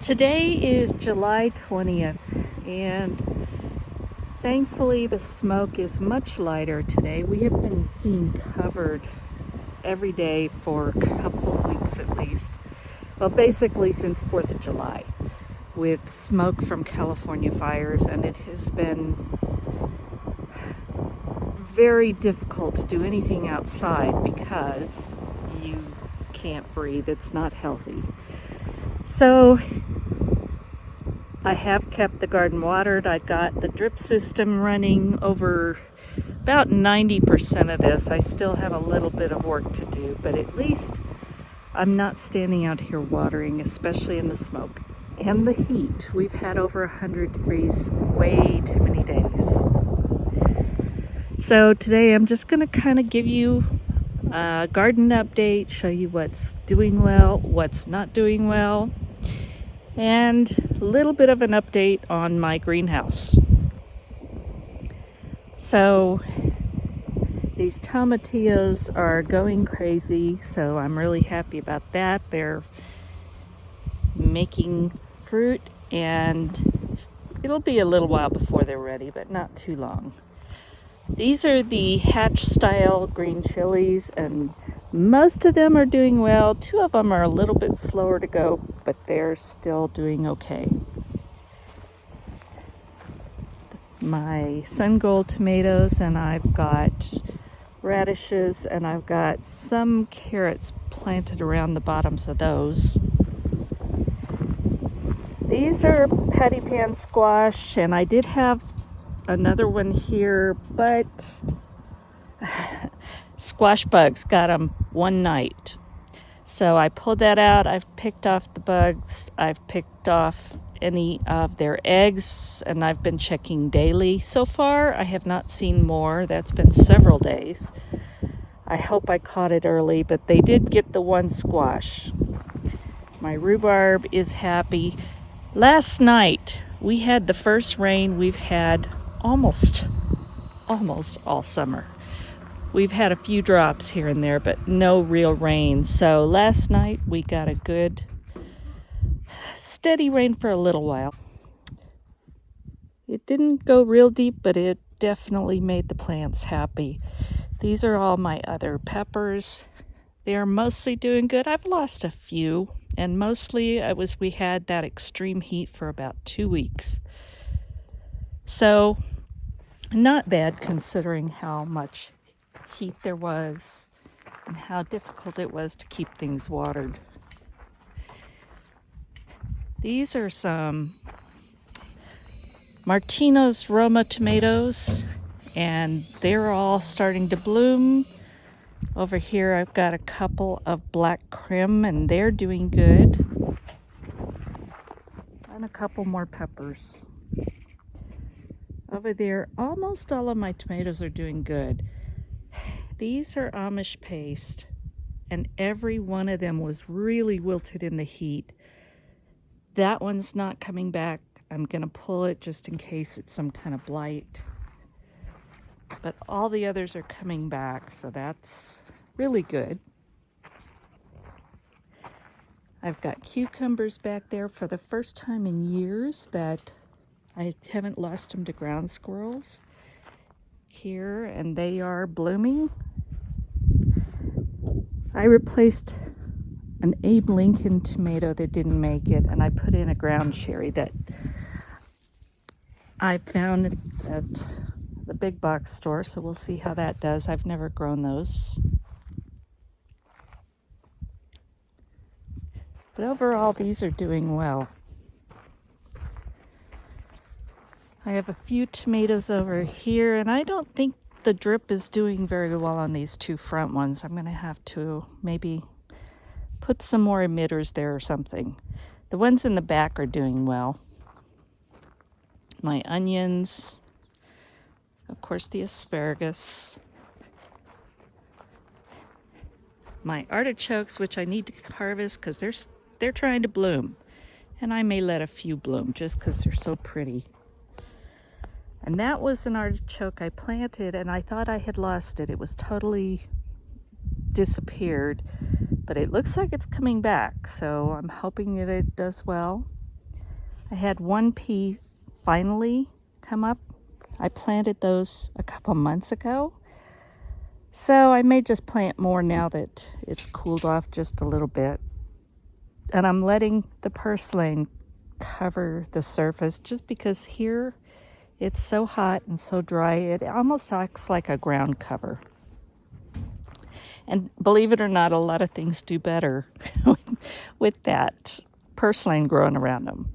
Today is July 20th, and thankfully the smoke is much lighter today. We have been being covered every day for a couple of weeks at least. Well, basically since 4th of July, with smoke from California fires, and it has been very difficult to do anything outside because you can't breathe. It's not healthy. So I have kept the garden watered. I got the drip system running over about 90% of this. I still have a little bit of work to do, but at least I'm not standing out here watering, especially in the smoke and the heat. We've had over 100 degrees way too many days. So today I'm just going to kind of give you a garden update, show you what's doing well, what's not doing well, and a little bit of an update on my greenhouse. So these tomatillos are going crazy, so I'm really happy about that. They're making fruit, and it'll be a little while before they're ready, but not too long. These are the hatch style green chilies, and most of them are doing well. Two of them are a little bit slower to go, but they're still doing okay. My sun gold tomatoes, and I've got radishes, and I've got some carrots planted around the bottoms of those. These are patty pan squash, and I did have another one here, but squash bugs got them one night. So I pulled that out. I've picked off the bugs. I've picked off any of their eggs, and I've been checking daily. So far, I have not seen more. That's been several days. I hope I caught it early, but they did get the one squash. My rhubarb is happy. Last night, we had the first rain we've had almost all summer. We've had a few drops here and there, but no real rain. So last night we got a good steady rain for a little while. It didn't go real deep, but it definitely made the plants happy. These are all my other peppers. They are mostly doing good. I've lost a few, and mostly we had that extreme heat for about 2 weeks. So not bad considering how much heat there was and how difficult it was to keep things watered. These are some Martino's Roma tomatoes, and they're all starting to bloom. Over here I've got a couple of black crim, and they're doing good. And a couple more peppers. Over there, almost all of my tomatoes are doing good. These are Amish paste, and every one of them was really wilted in the heat. That one's not coming back. I'm going to pull it just in case it's some kind of blight. But all the others are coming back, so that's really good. I've got cucumbers back there for the first time in years that I haven't lost them to ground squirrels here, and they are blooming. I replaced an Abe Lincoln tomato that didn't make it, and I put in a ground cherry that I found at the big box store, so we'll see how that does. I've never grown those. But overall, these are doing well. I have a few tomatoes over here, and I don't think the drip is doing very well on these two front ones. I'm going to have to maybe put some more emitters there or something. The ones in the back are doing well. My onions, of course the asparagus, my artichokes, which I need to harvest because they're trying to bloom, and I may let a few bloom just because they're so pretty. And that was an artichoke I planted, and I thought I had lost it. It was totally disappeared, but it looks like it's coming back, so I'm hoping that it does well. I had one pea finally come up. I planted those a couple months ago. So I may just plant more now that it's cooled off just a little bit. And I'm letting the purslane cover the surface just because here it's so hot and so dry, it almost acts like a ground cover. And believe it or not, a lot of things do better with that purslane growing around them.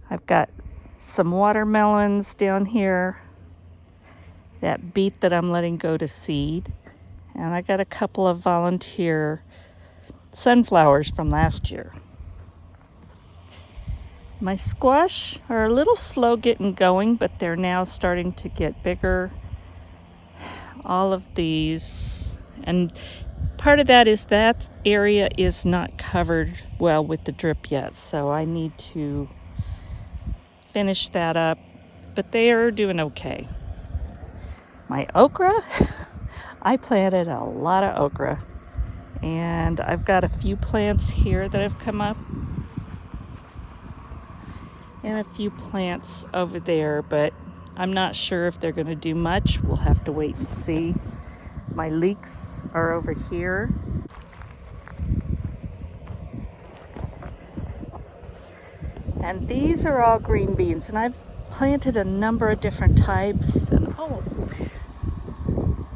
I've got some watermelons down here, that beet that I'm letting go to seed, and I got a couple of volunteer sunflowers from last year. My squash are a little slow getting going, but they're now starting to get bigger. All of these, and part of that is that area is not covered well with the drip yet, so I need to finish that up, but they are doing okay. My okra, I planted a lot of okra, and I've got a few plants here that have come up and a few plants over there, but I'm not sure if they're going to do much. We'll have to wait and see. My leeks are over here. And these are all green beans, and I've planted a number of different types. And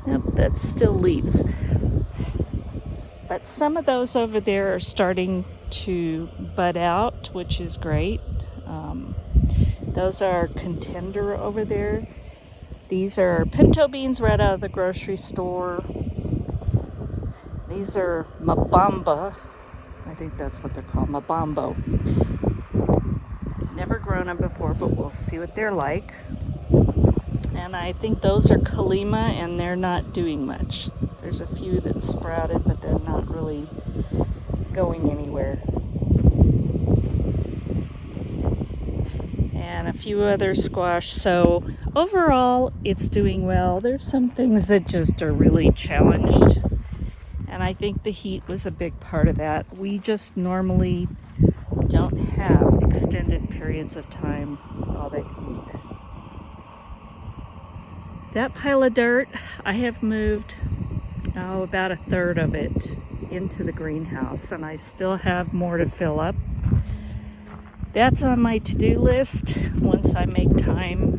yep, that's still leaves. But some of those over there are starting to bud out, which is great. Those are contender over there. These are pinto beans right out of the grocery store. These are mabamba. I think that's what they're called, mabambo. Never grown them before, but we'll see what they're like. And I think those are kalima, and they're not doing much. There's a few that sprouted, but they're not really going anywhere. And a few other squash. So overall, it's doing well. There's some things that just are really challenged. And I think the heat was a big part of that. We just normally don't have extended periods of time with all the heat. That pile of dirt, I have moved about a third of it into the greenhouse, and I still have more to fill up. That's on my to-do list once I make time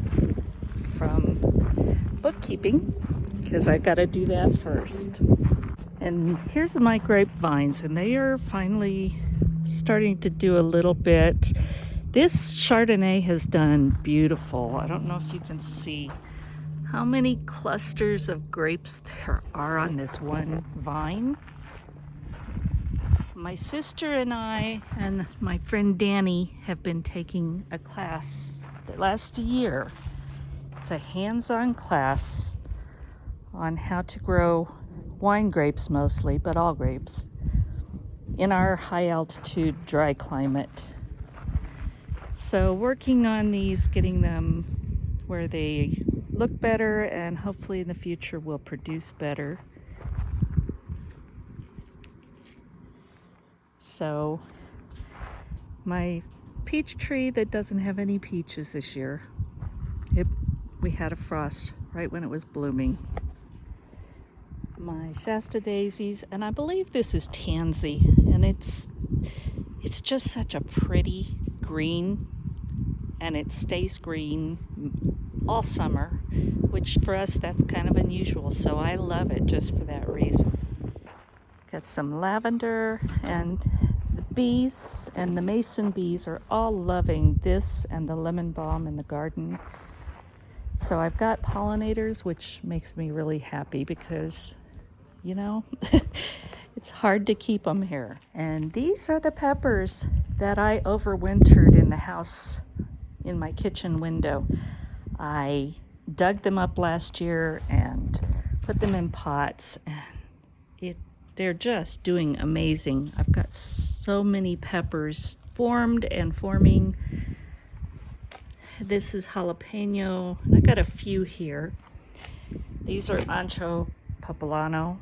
from bookkeeping, because I've got to do that first. And here's my grapevines, and they are finally starting to do a little bit. This Chardonnay has done beautiful. I don't know if you can see how many clusters of grapes there are on this one vine. My sister and I and my friend Danny have been taking a class that lasts a year. It's a hands-on class on how to grow wine grapes mostly, but all grapes, in our high altitude dry climate. So working on these, getting them where they look better, and hopefully in the future will produce better. So my peach tree that doesn't have any peaches this year, we had a frost right when it was blooming. My Shasta daisies, and I believe this is tansy, and it's just such a pretty green, and it stays green all summer, which for us that's kind of unusual, so I love it just for that reason. Got some lavender, and the bees and the mason bees are all loving this and the lemon balm in the garden. So I've got pollinators, which makes me really happy because, you know, it's hard to keep them here. And these are the peppers that I overwintered in the house in my kitchen window. I dug them up last year and put them in pots, and they're just doing amazing. I've got so many peppers formed and forming. This is jalapeno. I got a few here. These are ancho poblano,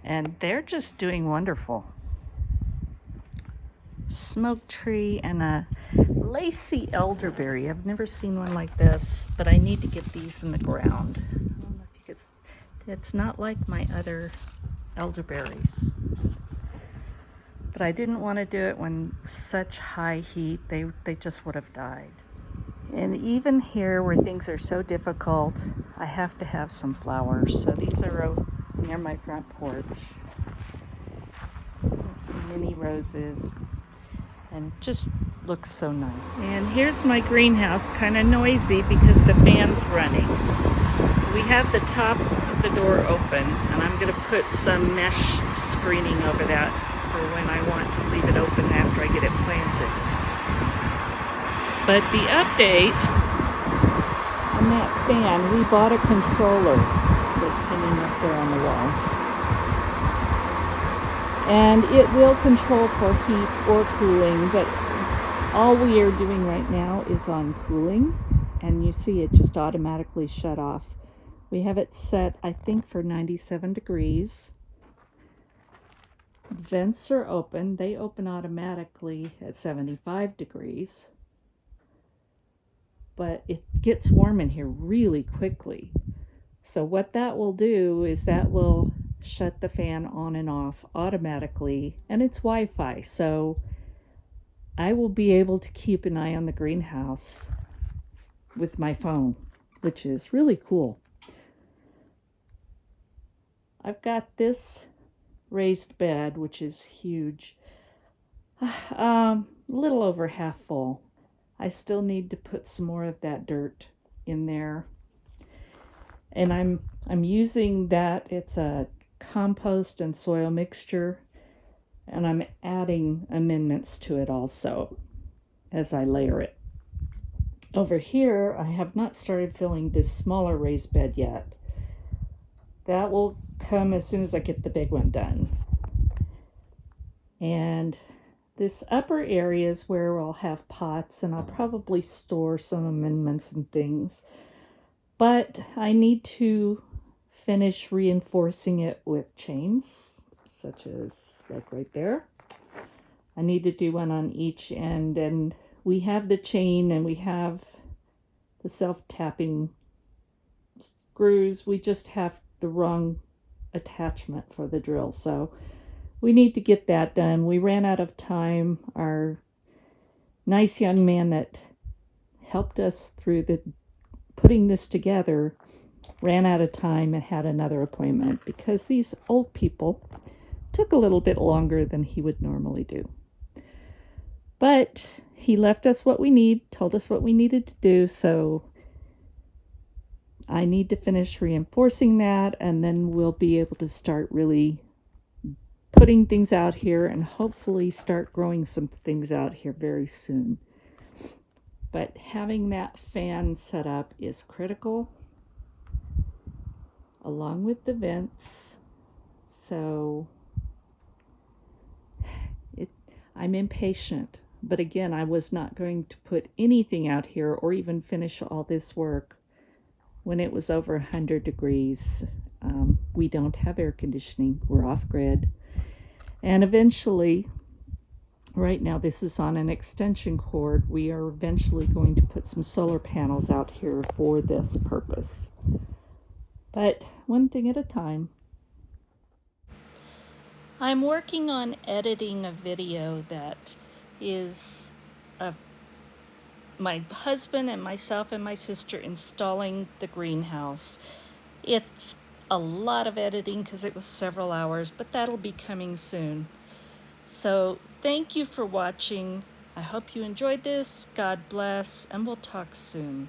and they're just doing wonderful. smoke tree and a lacy elderberry. I've never seen one like this, but I need to get these in the ground. I don't know if you could, it's not like my other elderberries. But I didn't want to do it when such high heat, they just would have died. And even here where things are so difficult, I have to have some flowers. So these are near my front porch. And some mini roses. And just looks so nice. And here's my greenhouse, kind of noisy because the fan's running. We have the top of the door open, and I'm going to put some mesh screening over that for when I want to leave it open after I get it planted. But the update on that fan, we bought a controller that's hanging up there on the wall. And it will control for heat or cooling, but all we are doing right now is on cooling. And you see it just automatically shut off. We have it set, I think, for 97 degrees. Vents are open. They open automatically at 75 degrees. But it gets warm in here really quickly. So what that will do is that will shut the fan on and off automatically, and it's Wi-Fi, so I will be able to keep an eye on the greenhouse with my phone, which is really cool. I've got this raised bed, which is huge, a little over half full. I still need to put some more of that dirt in there, and I'm using that. It's a compost and soil mixture, and I'm adding amendments to it also as I layer it. Over here, I have not started filling this smaller raised bed yet. That will come as soon as I get the big one done. And this upper area is where I'll have pots, and I'll probably store some amendments and things. But I need to finish reinforcing it with chains, such as like right there. I need to do one on each end, and we have the chain and we have the self-tapping screws. We just have the wrong attachment for the drill, so we need to get that done. We ran out of time. Our nice young man that helped us through the putting this together ran out of time and had another appointment because these old people took a little bit longer than he would normally do. But he left us what we need, told us what we needed to do, so I need to finish reinforcing that, and then we'll be able to start really putting things out here and hopefully start growing some things out here very soon. But having that fan set up is critical, along with the vents. So I'm impatient. But again, I was not going to put anything out here or even finish all this work when it was over 100 degrees. We don't have air conditioning. We're off grid. And eventually, right now this is on an extension cord, we are eventually going to put some solar panels out here for this purpose. But one thing at a time. I'm working on editing a video that is my husband and myself and my sister installing the greenhouse. It's a lot of editing because it was several hours, but that'll be coming soon. So thank you for watching. I hope you enjoyed this. God bless, and we'll talk soon.